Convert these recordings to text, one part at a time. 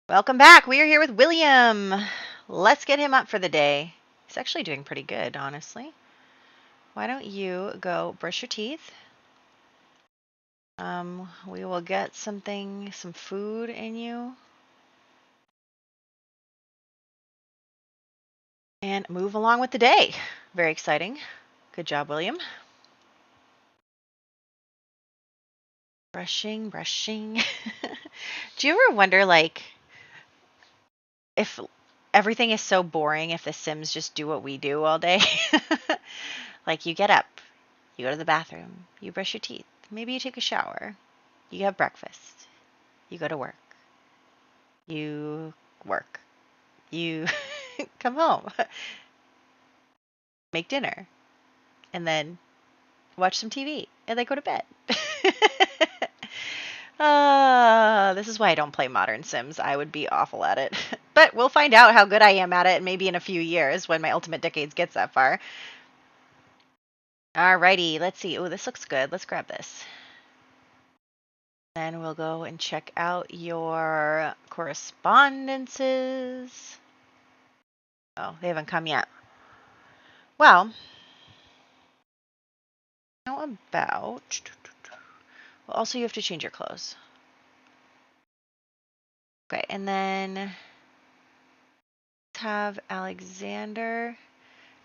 Welcome back. We are here with William. Let's get him up for the day. He's actually doing pretty good, honestly. Why don't you go brush your teeth? We will get some food in you. And move along with the day. Very exciting. Good job, William. Brushing. Do you ever wonder, if everything is so boring if the Sims just do what we do all day? Like, you get up, you go to the bathroom, you brush your teeth, maybe you take a shower, you have breakfast, you go to work, you work, you come home, make dinner, and then watch some TV, and then go to bed. This is why I don't play modern Sims. I would be awful at it. But we'll find out how good I am at it maybe in a few years when my Ultimate Decades gets that far. Alrighty, let's see. Oh, this looks good. Let's grab this. Then we'll go and check out your correspondences. Oh, they haven't come yet. Well, how about... Well, also you have to change your clothes. Okay, and then let's have Alexander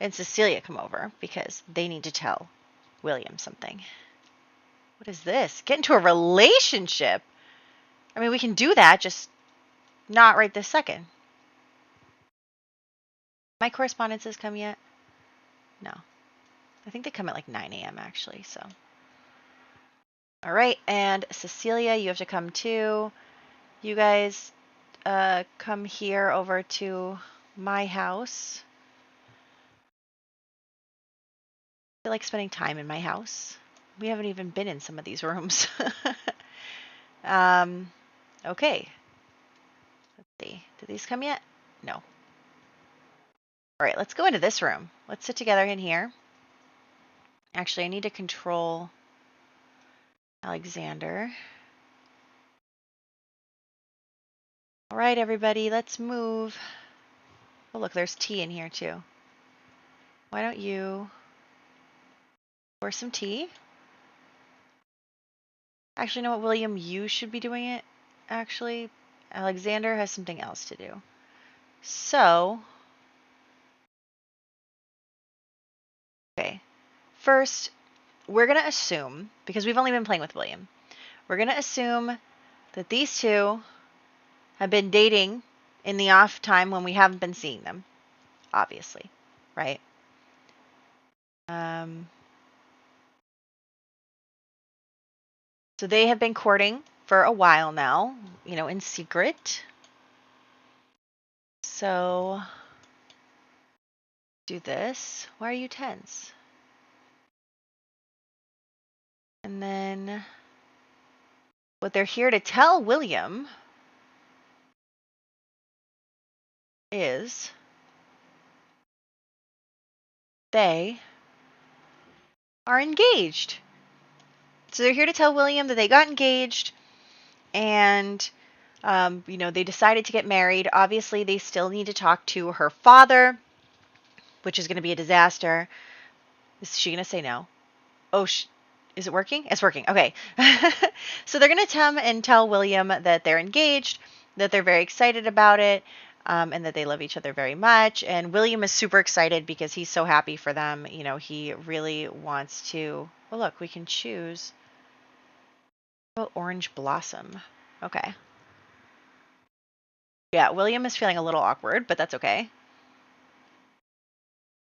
and Cecilia come over because they need to tell William something. What is this? Get into a relationship? I mean, we can do that, just not right this second. My correspondences come yet? No. I think they come at like 9 a.m. actually, so. All right, and Cecilia, you have to come too. You guys come here over to my house. I like spending time in my house. We haven't even been in some of these rooms. Okay. Let's see. Did these come yet? No. All right, let's go into this room. Let's sit together in here. Actually, I need to control Alexander. All right, everybody, let's move. Oh, look, there's tea in here too. Why don't you pour some tea? Actually, you know what, William? You should be doing it, actually. Alexander has something else to do. So, okay. First, we're going to assume, because we've only been playing with William, we're going to assume that these two have been dating in the off time when we haven't been seeing them, obviously, right? So they have been courting for a while now, you know, in secret. So, do this. Why are you tense? And then what they're here to tell William is they are engaged. So they're here to tell William that they got engaged and, you know, they decided to get married. Obviously, they still need to talk to her father, which is going to be a disaster. Is she going to say no? Oh, is it working? It's working. Okay. So they're going to come and tell William that they're engaged, that they're very excited about it, and that they love each other very much. And William is super excited because he's so happy for them. You know, he really wants to... Oh, look, we can choose... Oh, orange blossom. Okay. Yeah, William is feeling a little awkward, but that's okay.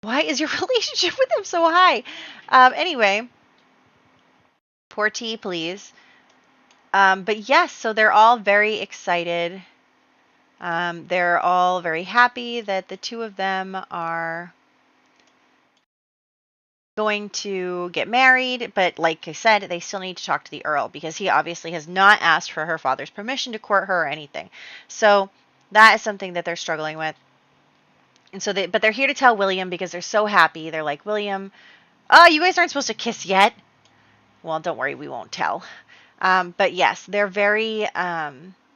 Why is your relationship with him so high? Anyway... Pour tea, please. But yes, so they're all very excited. They're all very happy that the two of them are going to get married. But like I said, they still need to talk to the Earl because he obviously has not asked for her father's permission to court her or anything. So that is something that they're struggling with. And so but they're here to tell William because they're so happy. They're like, William, oh, you guys aren't supposed to kiss yet. Well, don't worry, we won't tell. But yes, they're very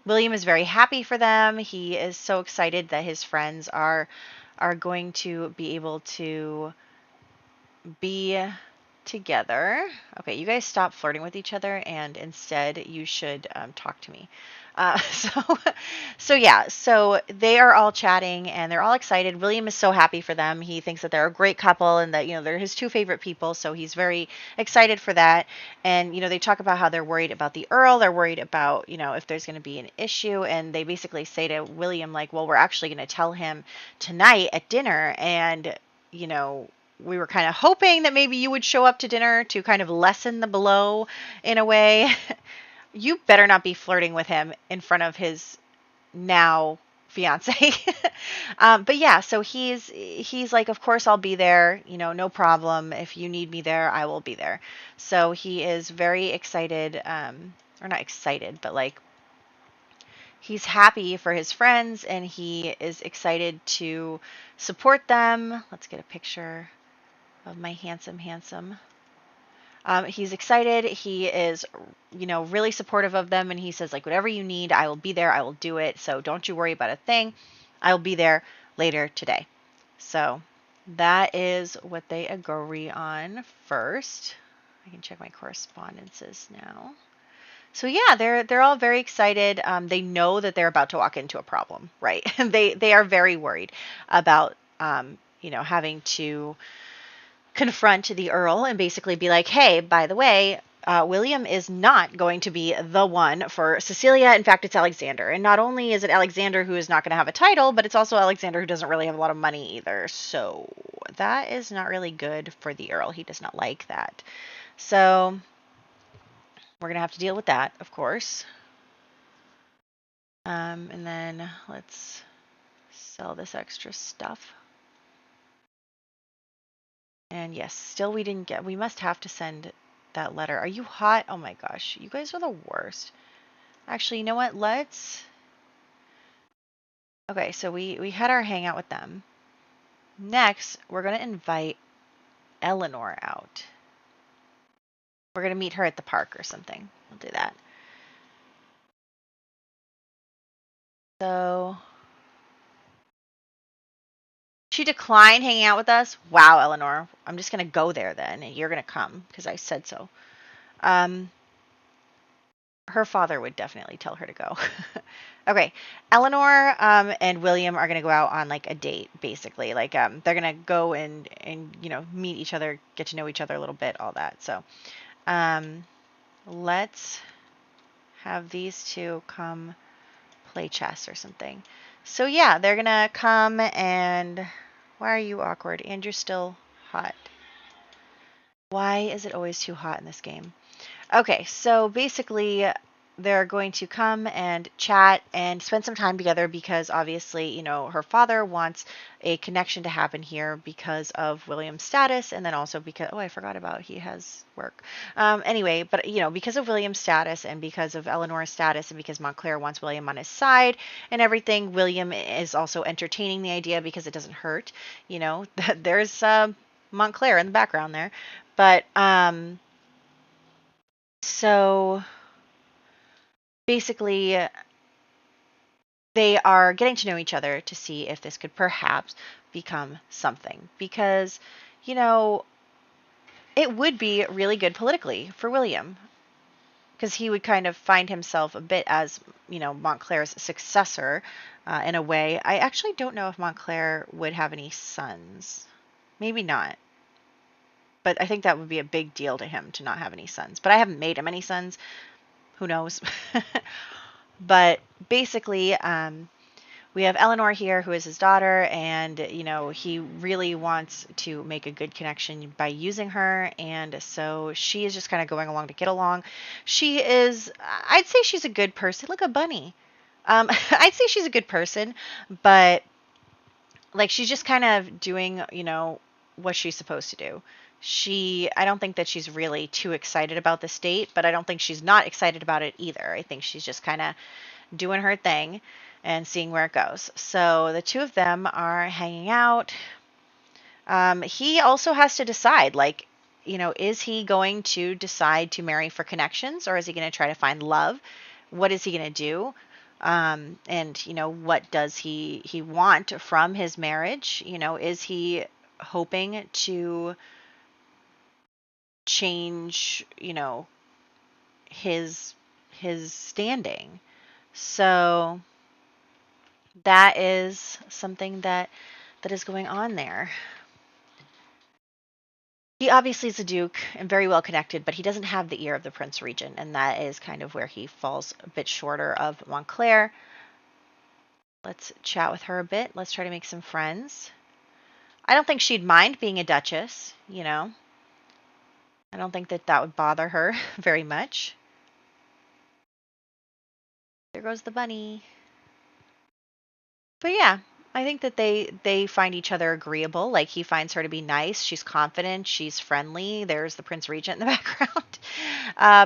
William is very happy for them. He is so excited that his friends are going to be able to be together. Okay, you guys stop flirting with each other, and instead you should talk to me. Uh, so, so yeah, so they are all chatting and they're all excited. William is so happy for them. He thinks that they're a great couple and that, they're his two favorite people. So he's very excited for that. And, they talk about how they're worried about the Earl. They're worried about, if there's going to be an issue. And they basically say to William, like, well, we're actually going to tell him tonight at dinner. And, you know, we were kind of hoping that maybe you would show up to dinner to kind of lessen the blow in a way. You better not be flirting with him in front of his now fiance. But yeah, so he's like, of course I'll be there, no problem. If you need me there, I will be there. So he is very excited, or not excited, but like he's happy for his friends and he is excited to support them. Let's get a picture of my handsome. He's excited. He is, really supportive of them. And he says, like, whatever you need, I will be there. I will do it. So don't you worry about a thing. I'll be there later today. So that is what they agree on first. I can check my correspondences now. So yeah, they're all very excited. They know that they're about to walk into a problem, right? They are very worried about, having to confront the Earl and basically be like, hey, by the way, William is not going to be the one for Cecilia. In fact, it's Alexander. And not only is it Alexander who is not going to have a title, but it's also Alexander who doesn't really have a lot of money either. So that is not really good for the Earl. He does not like that. So we're going to have to deal with that, of course. And then let's sell this extra stuff. And yes, still we must have to send that letter. Are you hot? Oh my gosh, you guys are the worst. Actually, you know what? Okay, so we had our hangout with them. Next, we're going to invite Eleanor out. We're going to meet her at the park or something. We'll do that. So, she declined hanging out with us? Wow, Eleanor. I'm just going to go there then, and you're going to come because I said so. Her father would definitely tell her to go. Okay, Eleanor and William are gonna go out on like a date, basically. Like they're gonna go and meet each other, get to know each other a little bit, all that. So let's have these two come play chess or something. So yeah, they're gonna come and why are you awkward? And you're still hot. Why is it always too hot in this game? Okay, so basically they're going to come and chat and spend some time together because obviously, her father wants a connection to happen here because of William's status and then also because, I forgot about he has work. Anyway, but, because of William's status and because of Eleanor's status and because Montclair wants William on his side and everything, William is also entertaining the idea because it doesn't hurt, there's Montclair in the background there. But, so basically, they are getting to know each other to see if this could perhaps become something. Because, it would be really good politically for William. Because he would kind of find himself a bit as, Montclair's successor in a way. I actually don't know if Montclair would have any sons. Maybe not. But I think that would be a big deal to him to not have any sons. But I haven't made him any sons. Who knows? But basically, we have Eleanor here, who is his daughter, and, he really wants to make a good connection by using her, and so she is just kind of going along to get along. I'd say she's a good person. Look, a bunny. I'd say she's a good person, but, like, she's just kind of doing, what she's supposed to do. I don't think that she's really too excited about the state, but I don't think she's not excited about it either. I think she's just kind of doing her thing and seeing where it goes. So the two of them are hanging out. He also has to decide, like, is he going to decide to marry for connections or is he going to try to find love? What is he going to do? And what does he want from his marriage? Is he hoping to change, his standing? So that is something that is going on there. He obviously is a duke and very well connected, but he doesn't have the ear of the Prince Regent, and that is kind of where he falls a bit shorter of Montclair. Let's chat with her a bit. Let's try to make some friends. I don't think she'd mind being a duchess, I don't think that would bother her very much. There goes the bunny. But yeah, I think that they find each other agreeable. Like, he finds her to be nice. She's confident. She's friendly. There's the Prince Regent in the background.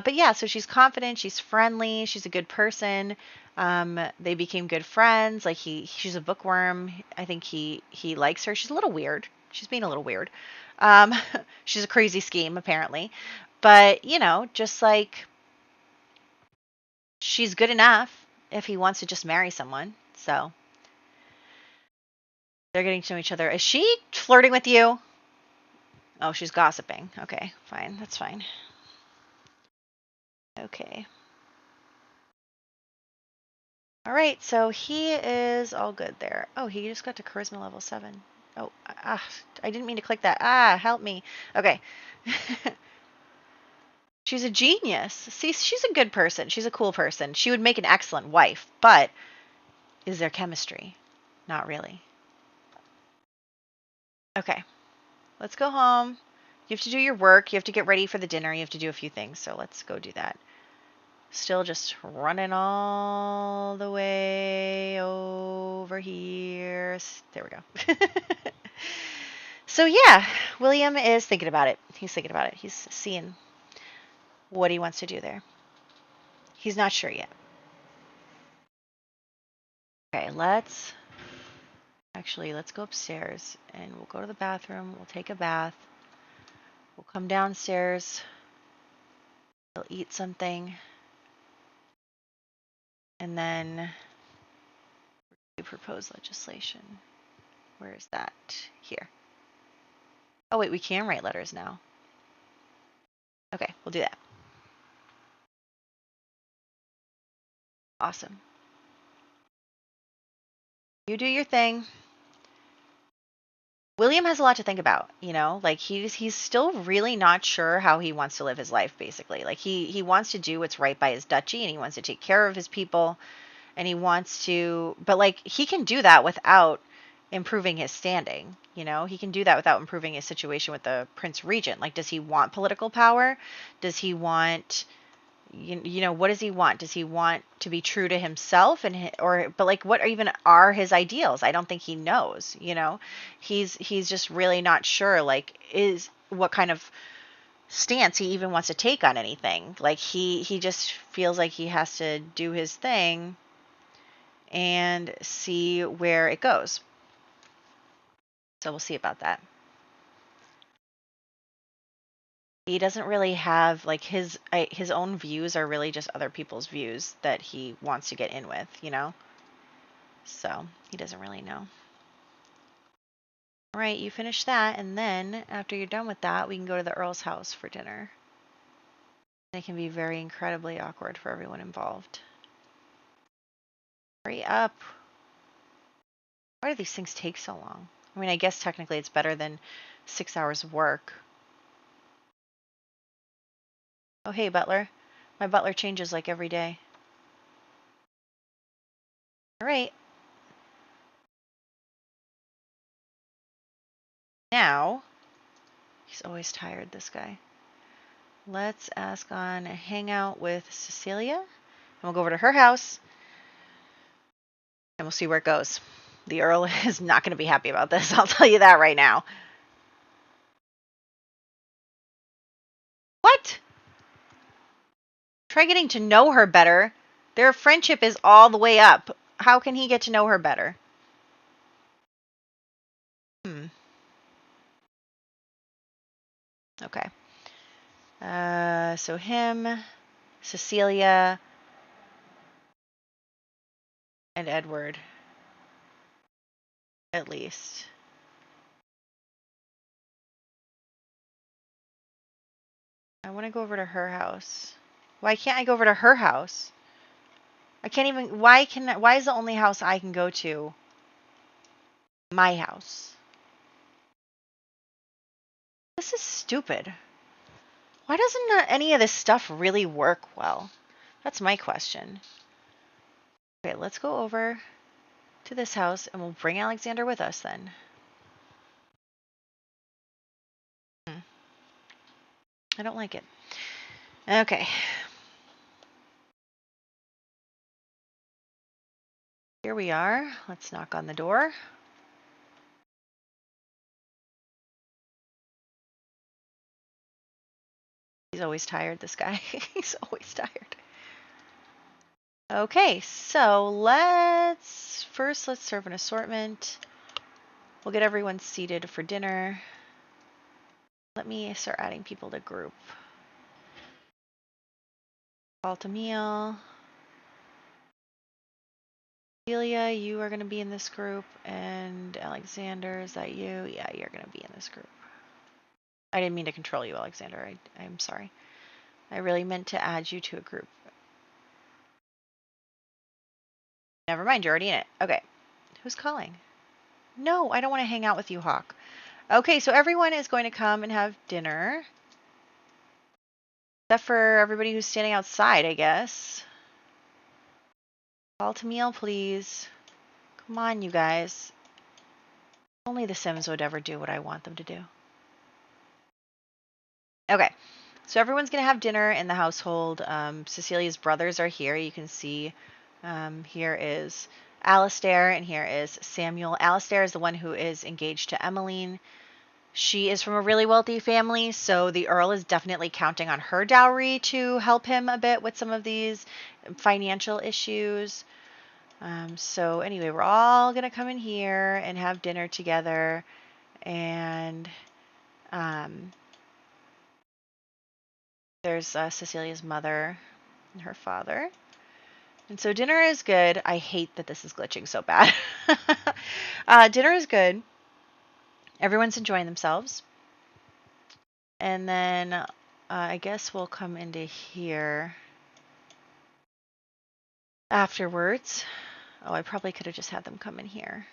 But yeah, so she's confident. She's friendly. She's a good person. They became good friends. Like, she's a bookworm. I think he likes her. She's a little weird. She's being a little weird. Um, she's a crazy scheme, apparently. But, just like, she's good enough if he wants to just marry someone. So they're getting to know each other. Is she flirting with you? Oh, she's gossiping. Okay, fine. That's fine. Okay. All right, so he is all good there. Oh, he just got to charisma level 7. Oh, I didn't mean to click that. Help me. Okay. She's a genius. See, she's a good person. She's a cool person. She would make an excellent wife, but is there chemistry? Not really. Okay. Let's go home. You have to do your work. You have to get ready for the dinner. You have to do a few things. So let's go do that. Still just running all the way over here. There we go. So yeah, William is thinking about it. He's thinking about it. He's seeing what he wants to do there. He's not sure yet. Okay, let's go upstairs and we'll go to the bathroom. We'll take a bath. We'll come downstairs. We'll eat something. And then we propose legislation. Where is that? Here. Oh, wait, we can write letters now. Okay, we'll do that. Awesome. You do your thing. William has a lot to think about, like he's still really not sure how he wants to live his life, basically. Like he wants to do what's right by his duchy and he wants to take care of his people and he wants to, but like he can do that without improving his standing, he can do that without improving his situation with the Prince Regent. Like, does he want political power? Does he want, what does he want? Does he want to be true to himself but like, what even are his ideals? I don't think he knows, he's just really not sure, like, is what kind of stance he even wants to take on anything. Like, he just feels like he has to do his thing and see where it goes. So we'll see about that. He doesn't really have, like, his own views are really just other people's views that he wants to get in with, So he doesn't really know. All right, you finish that, and then after you're done with that, we can go to the Earl's house for dinner. It can be very incredibly awkward for everyone involved. Hurry up. Why do these things take so long? I mean, I guess technically it's better than 6 hours of work. Oh, hey, butler. My butler changes like every day. All right. Now, he's always tired, this guy. Let's ask on a hangout with Cecilia. And we'll go over to her house. And we'll see where it goes. The Earl is not going to be happy about this. I'll tell you that right now. What? Try getting to know her better. Their friendship is all the way up. How can he get to know her better? Okay. So him, Cecilia, and Edward, at least. I want to go over to her house. Why can't I go over to her house? I can't even. Why is the only house I can go to my house? This is stupid. Why doesn't any of this stuff really work well? That's my question. Okay, let's go over to this house and we'll bring Alexander with us then. I don't like it. Okay. Here we are. Let's knock on the door. He's always tired, this guy. He's always tired. Okay, so let's serve an assortment. We'll get everyone seated for dinner. Let me start adding people to group. Call to meal. Celia, you are going to be in this group. And Alexander, is that you? Yeah, you're going to be in this group. I didn't mean to control you, Alexander. I'm sorry. I really meant to add you to a group. Never mind, you're already in it. Okay. Who's calling? No, I don't want to hang out with you, Hawk. Okay, so everyone is going to come and have dinner. Except for everybody who's standing outside, I guess. Call to meal, please. Come on, you guys. Only the Sims would ever do what I want them to do. Okay, so everyone's going to have dinner in the household. Cecilia's brothers are here. You can see here is Alistair and here is Samuel. Alistair is the one who is engaged to Emmeline. She is from a really wealthy family, so the Earl is definitely counting on her dowry to help him a bit with some of these financial issues. So anyway, we're all going to come in here and have dinner together. And there's Cecilia's mother and her father. And so dinner is good. I hate that this is glitching so bad. Dinner is good. Everyone's enjoying themselves. And then I guess we'll come into here afterwards. Oh, I probably could have just had them come in here.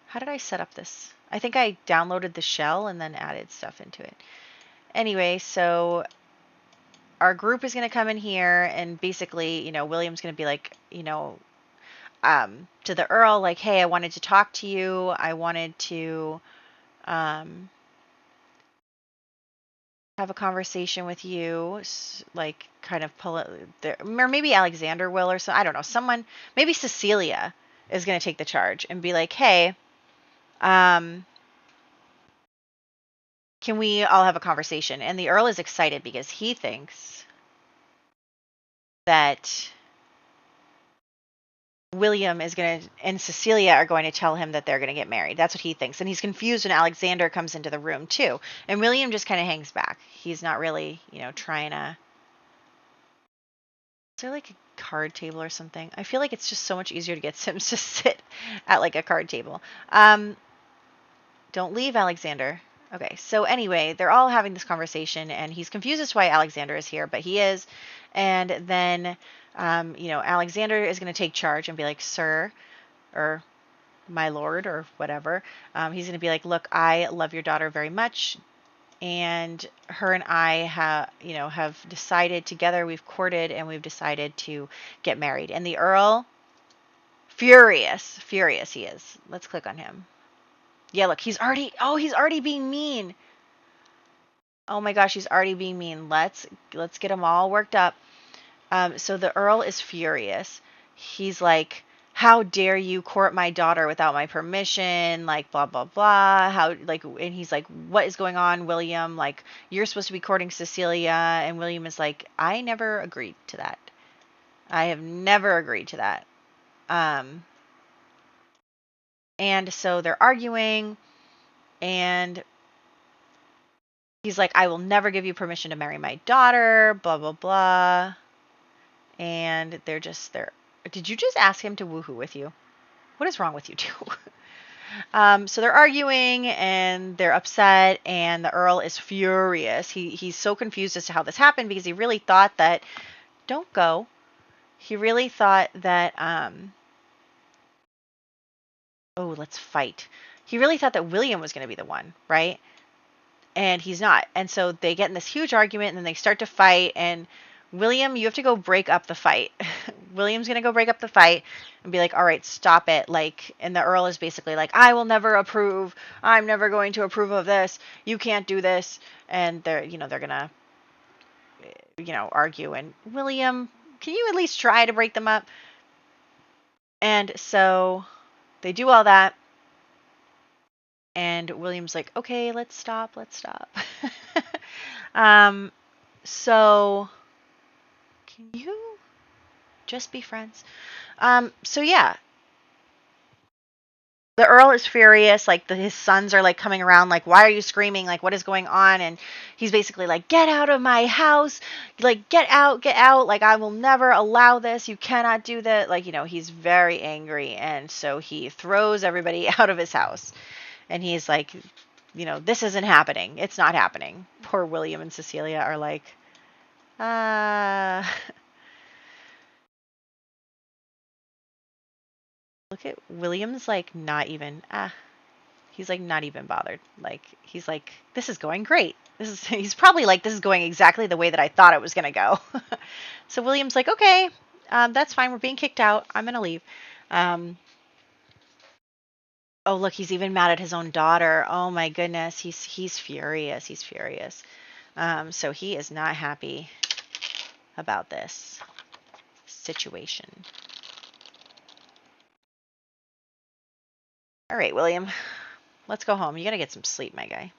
How did I set up this? I think I downloaded the shell and then added stuff into it. Anyway, so our group is going to come in here and basically, William's going to be like, to the Earl, like, hey, I wanted to talk to you. I wanted to have a conversation with you, like kind of pull it there, or maybe Alexander will, or so, I don't know, someone, maybe Cecilia is going to take the charge and be like, hey, can we all have a conversation? And the Earl is excited because he thinks that William is going to, and Cecilia are going to tell him that they're going to get married. That's what he thinks. And he's confused when Alexander comes into the room too. And William just kind of hangs back. He's not really, trying to. Is there like a card table or something? I feel like it's just so much easier to get Sims to sit at like a card table. Don't leave, Alexander. Okay, so anyway, they're all having this conversation, and he's confused as to why Alexander is here, but he is. And then, Alexander is going to take charge and be like, sir, or my lord, or whatever. He's going to be like, look, I love your daughter very much, and her and I have decided together, we've courted, and we've decided to get married. And the Earl, furious he is. Let's click on him. Yeah, look, he's already being mean. Oh my gosh, he's already being mean. Let's get him all worked up. So the Earl is furious. He's like, how dare you court my daughter without my permission? Like, blah, blah, blah. And he's like, what is going on, William? Like, you're supposed to be courting Cecilia. And William is like, I never agreed to that. I have never agreed to that. And so they're arguing, and he's like, I will never give you permission to marry my daughter, blah, blah, blah. And they're. Did you just ask him to woohoo with you? what is wrong with you two? So they're arguing and they're upset, and the Earl is furious. He's so confused as to how this happened because he really thought that, don't go. He really thought that, oh, let's fight. He really thought that William was going to be the one, right? And he's not. And so they get in this huge argument, and then they start to fight. And William, you have to go break up the fight. William's going to go break up the fight and be like, all right, stop it. Like, and the Earl is basically like, I will never approve. I'm never going to approve of this. You can't do this. And they're going to, argue. And William, can you at least try to break them up? And so they do all that. And William's like, okay, let's stop. So can you just be friends? So yeah, the Earl is furious. Like his sons are like coming around, like, why are you screaming? Like, what is going on? And he's basically like, get out of my house. Like, get out. Like, I will never allow this. You cannot do that. Like, he's very angry. And so he throws everybody out of his house. And he's like, this isn't happening. It's not happening. Poor William and Cecilia are like, look at William's like not even, he's like not even bothered. Like, he's like, this is going great. He's probably like, this is going exactly the way that I thought it was going to go. So William's like, okay, that's fine. We're being kicked out. I'm going to leave. Oh, look, he's even mad at his own daughter. Oh my goodness. He's furious. So he is not happy about this situation. All right, William, let's go home. You got to get some sleep, my guy.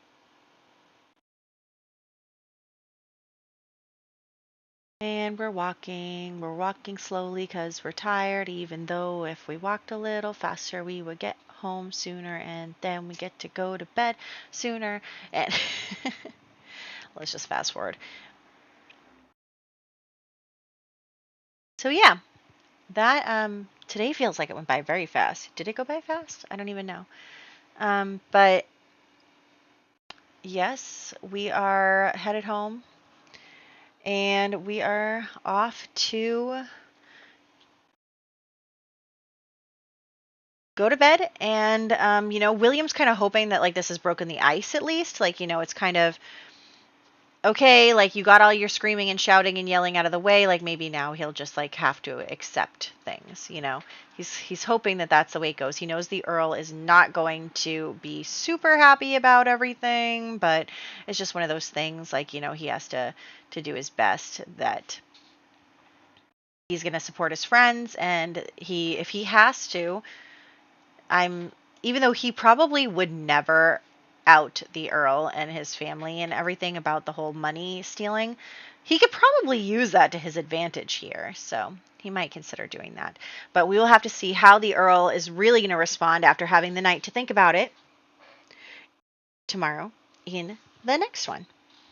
And we're walking slowly because we're tired, even though if we walked a little faster, we would get home sooner, and then we get to go to bed sooner. And let's just fast forward. So yeah, that today feels like it went by very fast. Did it go by fast? I don't even know. But yes, we are headed home, and we are off to go to bed. And William's kind of hoping that like this has broken the ice at least. Like, it's kind of okay, like you got all your screaming and shouting and yelling out of the way, like maybe now he'll just like have to accept things. He's hoping that that's the way it goes. He knows the Earl is not going to be super happy about everything, but it's just one of those things, like, he has to do his best, that he's going to support his friends, and if he has to, even though he probably would never out the Earl and his family and everything about the whole money stealing, he could probably use that to his advantage here. So he might consider doing that. But we will have to see how the Earl is really going to respond after having the night to think about it tomorrow in the next one.